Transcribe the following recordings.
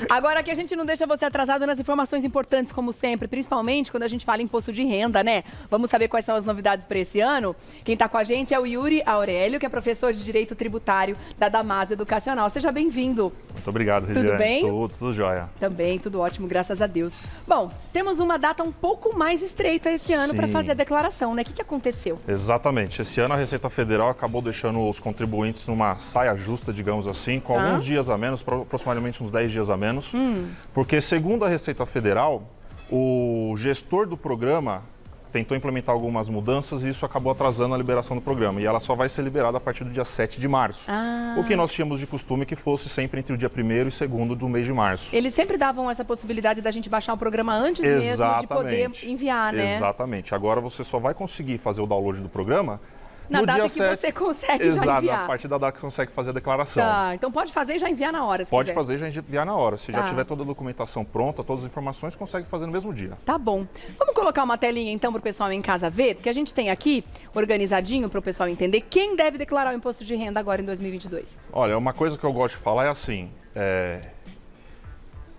Agora que a gente não deixa você atrasado nas informações importantes, como sempre, principalmente quando a gente fala em imposto de renda, né? Vamos saber quais são as novidades para esse ano. Quem está com a gente é o Yuri Aurélio, que é professor de Direito Tributário da Damásio Educacional. Seja bem-vindo. Muito obrigado, Regiane. Tudo bem? Tudo jóia. Também, tudo ótimo, graças a Deus. Bom, temos uma data um pouco mais estreita esse ano para fazer a declaração, né? O que aconteceu? Exatamente. Esse ano a Receita Federal acabou deixando os contribuintes numa saia justa, digamos assim, com alguns dias a menos, aproximadamente uns 10 dias a menos. Porque, segundo a Receita Federal, o gestor do programa tentou implementar algumas mudanças e isso acabou atrasando a liberação do programa. E ela só vai ser liberada a partir do dia 7 de março. O que nós tínhamos de costume que fosse sempre entre o dia 1º e 2º do mês de março. Eles sempre davam essa possibilidade da gente baixar o programa antes mesmo de poder enviar, né? Exatamente. Agora você só vai conseguir fazer o download do programa na no data dia que 7. Você consegue já enviar. A partir da data que você consegue fazer a declaração. Tá, então pode fazer e já enviar na hora, se Pode quiser. fazer e já enviar na hora. Se já tiver toda a documentação pronta, todas as informações, consegue fazer no mesmo dia. Tá bom. Vamos colocar uma telinha então para o pessoal em casa ver, porque a gente tem aqui, organizadinho para o pessoal entender, quem deve declarar o imposto de renda agora em 2022. Olha, uma coisa que eu gosto de falar é assim,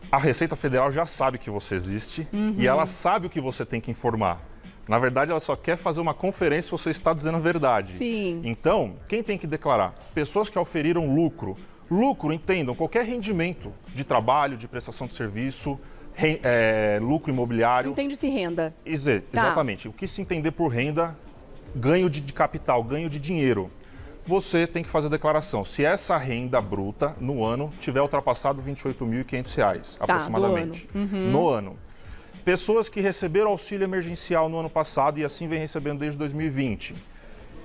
a Receita Federal já sabe que você existe e ela sabe o que você tem que informar. Na verdade, ela só quer fazer uma conferência se você está dizendo a verdade. Sim. Então, quem tem que declarar? Pessoas que auferiram lucro. Lucro, entendam, qualquer rendimento de trabalho, de prestação de serviço, lucro imobiliário. Entende-se renda. Exatamente. O que se entender por renda, ganho de capital, ganho de dinheiro. Você tem que fazer a declaração. Se essa renda bruta, no ano, tiver ultrapassado R$ 28.500, aproximadamente. No ano. Pessoas que receberam auxílio emergencial no ano passado e assim vem recebendo desde 2020,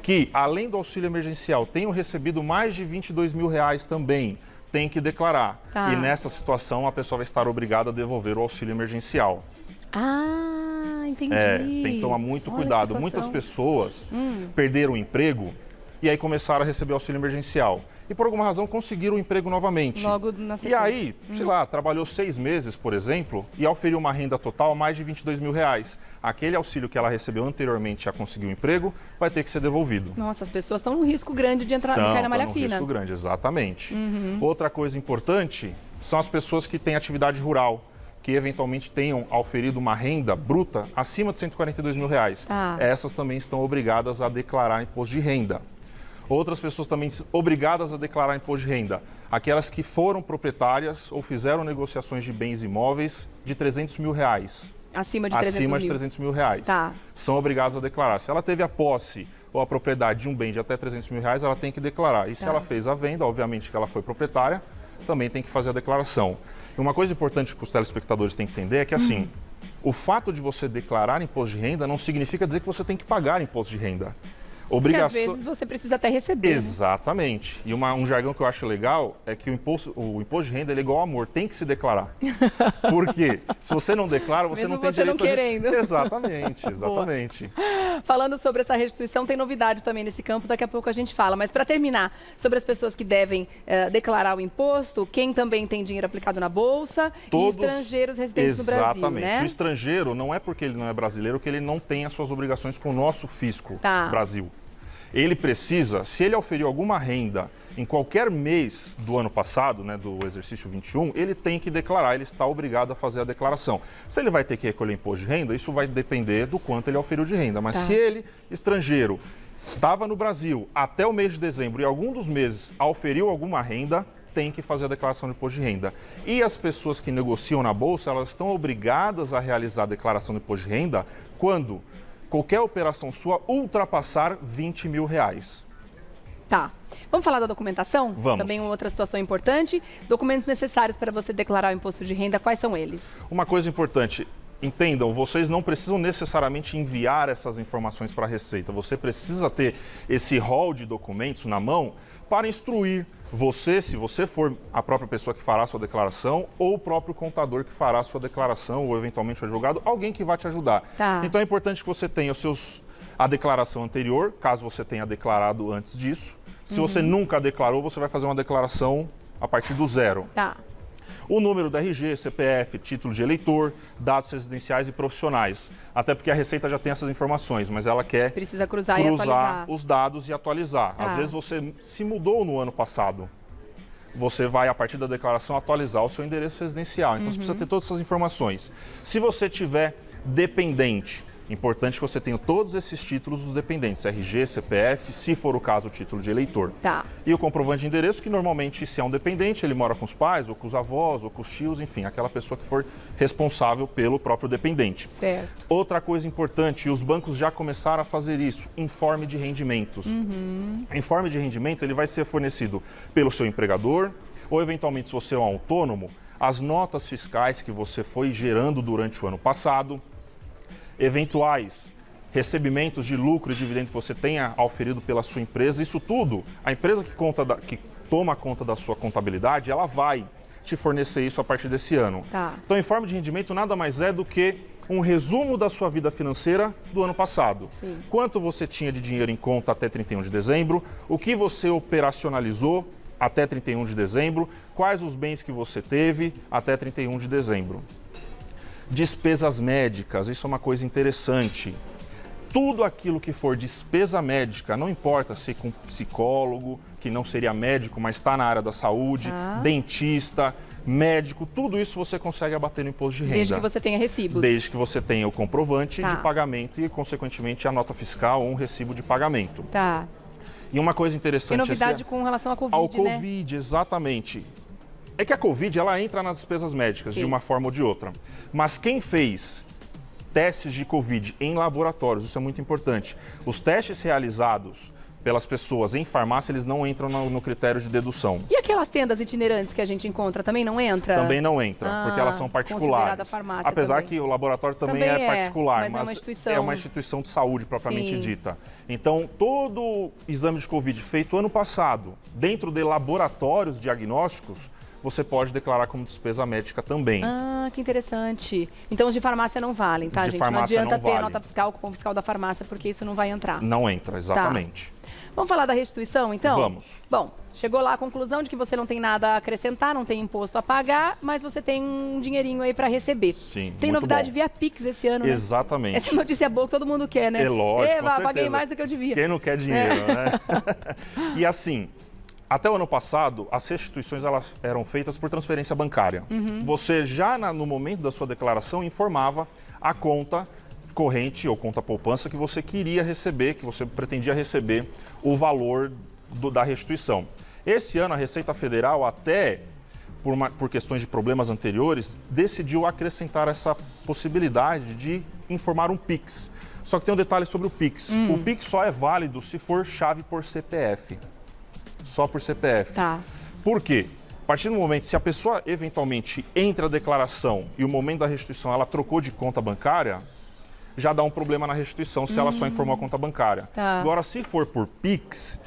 que além do auxílio emergencial tenham recebido mais de R$ 22.000 também, tem que declarar. E nessa situação a pessoa vai estar obrigada a devolver o auxílio emergencial. Entendi. Tem que tomar muito cuidado. Muitas pessoas perderam o emprego e aí começaram a receber auxílio emergencial. E por alguma razão conseguiram o emprego novamente. Logo na sequência. E aí, sei lá, trabalhou 6 meses, por exemplo, e auferiu uma renda total a mais de R$ 22.000. Aquele auxílio que ela recebeu anteriormente já conseguiu um emprego, vai ter que ser devolvido. Nossa, as pessoas estão num risco grande de entrar na malha fina. Risco grande, exatamente. Outra coisa importante são as pessoas que têm atividade rural, que eventualmente tenham auferido uma renda bruta acima de R$ 142.000. Essas também estão obrigadas a declarar imposto de renda. Outras pessoas também obrigadas a declarar imposto de renda. Aquelas que foram proprietárias ou fizeram negociações de bens imóveis de R$ 300.000. Acima de R$ 300.000. São obrigadas a declarar. Se ela teve a posse ou a propriedade de um bem de até R$ 300.000, ela tem que declarar. E se ela fez a venda, obviamente que ela foi proprietária, também tem que fazer a declaração. E uma coisa importante que os telespectadores têm que entender é que, assim, o fato de você declarar imposto de renda não significa dizer que você tem que pagar imposto de renda. Porque às vezes você precisa até receber. Exatamente. E um jargão que eu acho legal é que o imposto de renda ele é igual ao amor, tem que se declarar. Por quê? Se você não declara, você não tem direito a... querendo. Exatamente. Falando sobre essa restituição, tem novidade também nesse campo, daqui a pouco a gente fala. Mas para terminar, sobre as pessoas que devem declarar o imposto, quem também tem dinheiro aplicado na Bolsa e estrangeiros residentes no Brasil, né? Exatamente. O estrangeiro não é porque ele não é brasileiro que ele não tem as suas obrigações com o nosso fisco Brasil. Ele precisa, se ele auferiu alguma renda em qualquer mês do ano passado, né, do exercício 21, ele tem que declarar, ele está obrigado a fazer a declaração. Se ele vai ter que recolher imposto de renda, isso vai depender do quanto ele auferiu de renda. Mas se ele, estrangeiro, estava no Brasil até o mês de dezembro e algum dos meses auferiu alguma renda, tem que fazer a declaração de imposto de renda. E as pessoas que negociam na Bolsa, elas estão obrigadas a realizar a declaração de imposto de renda quando qualquer operação sua ultrapassar R$ 20.000. Tá. Vamos falar da documentação? Vamos. Também uma outra situação importante. Documentos necessários para você declarar o imposto de renda, quais são eles? Uma coisa importante, entendam, vocês não precisam necessariamente enviar essas informações para a Receita. Você precisa ter esse rol de documentos na mão para instruir você, se você for a própria pessoa que fará a sua declaração, ou o próprio contador que fará a sua declaração, ou eventualmente o advogado, alguém que vai te ajudar. Então é importante que você tenha a declaração anterior, caso você tenha declarado antes disso. Se você nunca declarou, você vai fazer uma declaração a partir do zero. O número do RG, CPF, título de eleitor, dados residenciais e profissionais. Até porque a Receita já tem essas informações, mas ela quer cruzar os dados e atualizar. Às vezes você se mudou no ano passado. você vai, a partir da declaração, atualizar o seu endereço residencial. Então, você precisa ter todas essas informações. Se você tiver dependente, importante que você tenha todos esses títulos dos dependentes, RG, CPF, se for o caso, o título de eleitor. Tá. E o comprovante de endereço, que normalmente, se é um dependente, ele mora com os pais, ou com os avós, ou com os tios, enfim, aquela pessoa que for responsável pelo próprio dependente. Certo. Outra coisa importante, e os bancos já começaram a fazer isso, informe de rendimentos. Informe de rendimento, ele vai ser fornecido pelo seu empregador, ou eventualmente, se você é um autônomo, as notas fiscais que você foi gerando durante o ano passado, eventuais recebimentos de lucro e dividendo que você tenha auferido pela sua empresa, isso tudo, a empresa que toma conta da sua contabilidade, ela vai te fornecer isso a partir desse ano. Tá. Então, o informe de rendimento nada mais é do que um resumo da sua vida financeira do ano passado. Sim. Quanto você tinha de dinheiro em conta até 31 de dezembro, o que você operacionalizou até 31 de dezembro, quais os bens que você teve até 31 de dezembro. Despesas médicas, isso é uma coisa interessante. Tudo aquilo que for despesa médica, não importa se com psicólogo, que não seria médico, mas está na área da saúde, dentista, médico, tudo isso você consegue abater no imposto de renda. Desde que você tenha recibos. Desde que você tenha o comprovante de pagamento e, consequentemente, a nota fiscal ou um recibo de pagamento. Tá. E uma coisa interessante... E novidade com relação à Covid, ao Covid, exatamente. É que a Covid, ela entra nas despesas médicas, de uma forma ou de outra. Mas quem fez testes de Covid em laboratórios, isso é muito importante. Os testes realizados pelas pessoas em farmácia, eles não entram no critério de dedução. E aquelas tendas itinerantes que a gente encontra, também não entra? Também não entra, porque elas são particulares. Farmácia Apesar também. que o laboratório também é particular, mas é uma instituição de saúde propriamente dita. Então, todo exame de Covid feito ano passado, dentro de laboratórios diagnósticos, você pode declarar como despesa médica também. Ah, que interessante. Então os de farmácia não valem, tá, gente? Não adianta ter nota fiscal, cupom fiscal da farmácia, porque isso não vai entrar. Não entra, exatamente. Tá. Vamos falar da restituição, então? Vamos. Bom, chegou lá a conclusão de que você não tem nada a acrescentar, não tem imposto a pagar, mas você tem um dinheirinho aí para receber. Sim, tem novidade via Pix esse ano, né? Exatamente. Essa notícia é boa que todo mundo quer, né? É lógico, com certeza. Paguei mais do que eu devia. Quem não quer dinheiro, né? E assim, até o ano passado, as restituições elas eram feitas por transferência bancária. Você já no momento da sua declaração informava a conta corrente ou conta poupança que você queria receber, que você pretendia receber o valor da restituição. Esse ano a Receita Federal, até por questões de problemas anteriores, decidiu acrescentar essa possibilidade de informar um PIX. Só que tem um detalhe sobre o PIX. O PIX só é válido se for chave por CPF. Só por CPF. Tá. Por quê? A partir do momento, se a pessoa eventualmente entra a declaração e o momento da restituição ela trocou de conta bancária, já dá um problema na restituição se ela só informou a conta bancária. Tá. Agora, se for por PIX,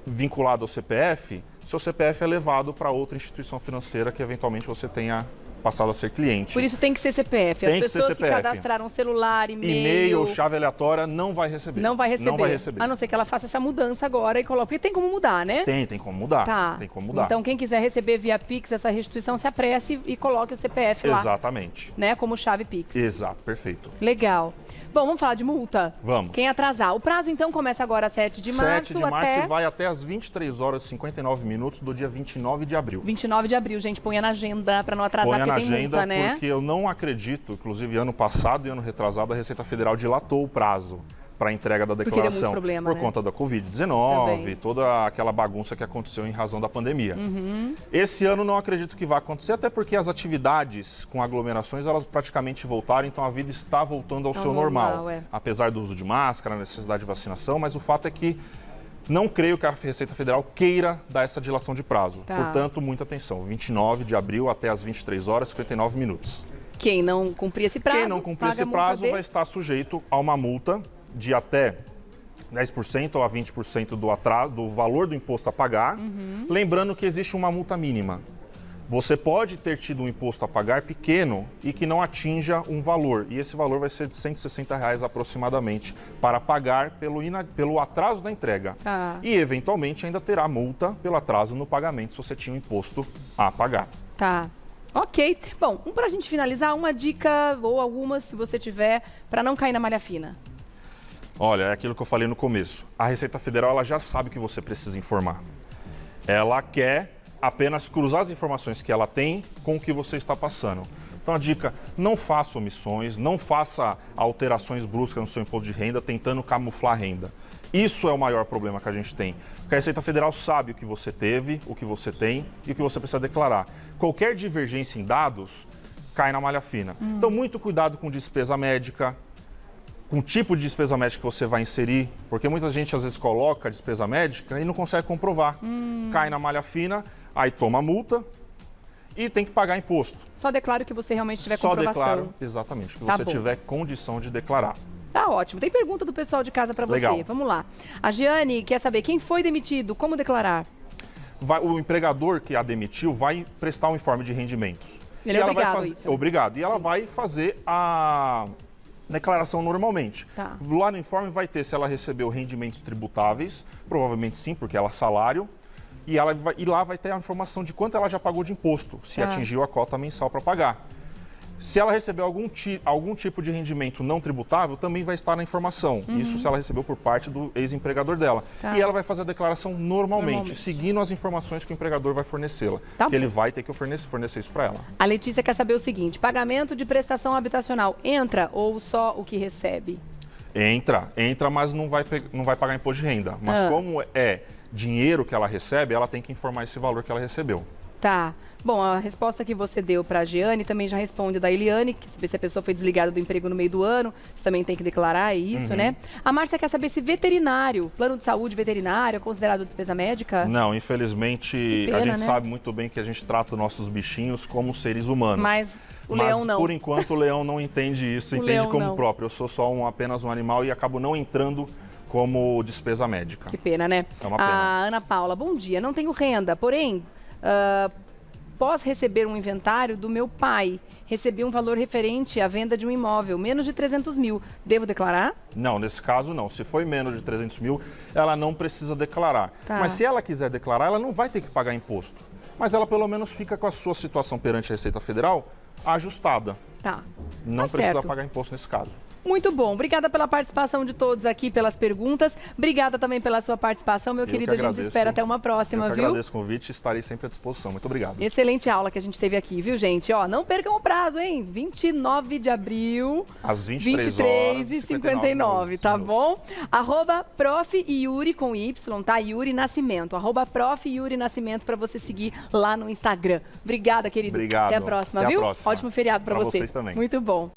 vinculado ao CPF, seu CPF é levado para outra instituição financeira que eventualmente você tenha passado a ser cliente. Por isso tem que ser CPF. As pessoas que cadastraram celular, e-mail... chave aleatória, não vai receber. Não vai receber. Não vai receber. A não ser que ela faça essa mudança agora e coloque... Porque tem como mudar, né? Tem como mudar. Tá. Tem como mudar. Então, quem quiser receber via Pix essa restituição, se apresse e coloque o CPF lá. Exatamente. Né? Como chave Pix. Exato, perfeito. Legal. Bom, vamos falar de multa? Vamos. Quem atrasar. O prazo, então, começa agora 7 de março. 7 de março e vai até às 23 horas e 59 minutos do dia 29 de abril. 29 de abril, gente. Ponha na agenda para não atrasar, Ponha porque na tem agenda, multa, né? Porque eu não acredito, inclusive ano passado e ano retrasado, a Receita Federal dilatou o prazo para a entrega da declaração problema, por conta da Covid-19, toda aquela bagunça que aconteceu em razão da pandemia. Esse ano não acredito que vai acontecer, até porque as atividades com aglomerações, elas praticamente voltaram, então a vida está voltando ao seu normal. Apesar do uso de máscara, a necessidade de vacinação, mas o fato é que não creio que a Receita Federal queira dar essa dilação de prazo. Tá. Portanto, muita atenção, 29 de abril até às 23 horas e 59 minutos. Quem não cumprir esse prazo, Quem não cumprir esse prazo vai estar sujeito a uma multa de até 10% ou a 20% do valor do imposto a pagar. Lembrando que existe uma multa mínima. Você pode ter tido um imposto a pagar pequeno e que não atinja um valor. E esse valor vai ser de R$ 160 aproximadamente para pagar pelo atraso da entrega. E, eventualmente, ainda terá multa pelo atraso no pagamento se você tinha um imposto a pagar. Tá. Ok. Bom, para a gente finalizar, uma dica ou algumas, se você tiver, para não cair na malha fina. Olha, é aquilo que eu falei no começo. A Receita Federal ela já sabe que você precisa informar. Ela quer apenas cruzar as informações que ela tem com o que você está passando. Então a dica, não faça omissões, não faça alterações bruscas no seu imposto de renda tentando camuflar a renda. Isso é o maior problema que a gente tem. Porque a Receita Federal sabe o que você teve, o que você tem e o que você precisa declarar. Qualquer divergência em dados cai na malha fina. Então muito cuidado com despesa médica, com o tipo de despesa médica que você vai inserir, porque muita gente às vezes coloca a despesa médica e não consegue comprovar. Cai na malha fina, aí toma multa e tem que pagar imposto. Só declara o que você realmente tiver comprovação. Só declara, exatamente, o que você tiver condição de declarar. Tá ótimo. Tem pergunta do pessoal de casa para você. Legal. Vamos lá. A Giane quer saber quem foi demitido, como declarar? O empregador que a demitiu vai prestar um informe de rendimentos. Ele é obrigado a isso. Obrigado. E ela vai fazer a declaração normalmente. Tá. Lá no informe vai ter se ela recebeu rendimentos tributáveis, provavelmente sim, porque ela é salário, e lá vai ter a informação de quanto ela já pagou de imposto, se atingiu a cota mensal para pagar. Se ela recebeu algum tipo de rendimento não tributável, também vai estar na informação. Isso se ela recebeu por parte do ex-empregador dela. E ela vai fazer a declaração normalmente, seguindo as informações que o empregador vai fornecê-la. Que ele vai ter que fornecer isso para ela. A Letícia quer saber o seguinte, pagamento de prestação habitacional entra ou só o que recebe? Entra, mas não vai pagar imposto de renda. Mas como é dinheiro que ela recebe, ela tem que informar esse valor que ela recebeu. Tá. Bom, a resposta que você deu para a Giane também já responde da Eliane, que saber se a pessoa foi desligada do emprego no meio do ano, você também tem que declarar isso, né? A Márcia quer saber se veterinário, plano de saúde veterinário é considerado despesa médica? Não, infelizmente a gente sabe muito bem que a gente trata os nossos bichinhos como seres humanos. Mas o leão não. Por enquanto o leão não entende isso, entende como próprio. Eu sou só apenas um animal e acabo não entrando como despesa médica. Que pena, né? É uma pena. A Ana Paula, bom dia, não tenho renda, porém... Após receber um inventário do meu pai, recebi um valor referente à venda de um imóvel, menos de 300 mil. Devo declarar? Não, nesse caso não. Se foi menos de 300 mil, ela não precisa declarar. Tá. Mas se ela quiser declarar, ela não vai ter que pagar imposto. Mas ela pelo menos fica com a sua situação perante a Receita Federal ajustada. Tá. Não precisa pagar imposto nesse caso. Muito bom. Obrigada pela participação de todos aqui, pelas perguntas. Obrigada também pela sua participação, meu querido. A gente espera até uma próxima, viu? Agradeço o convite e estarei sempre à disposição. Muito obrigado. Excelente aula que a gente teve aqui, viu, gente? Ó, não percam o prazo, hein? 29 de abril, às 23h59, tá bom? @Prof. Yuri com Y, tá? Yuri Nascimento. @Prof. Yuri Nascimento para você seguir lá no Instagram. Obrigada, querido. Obrigado. Até a próxima, Até viu? a próxima. Ótimo feriado para você. Vocês também. Muito bom.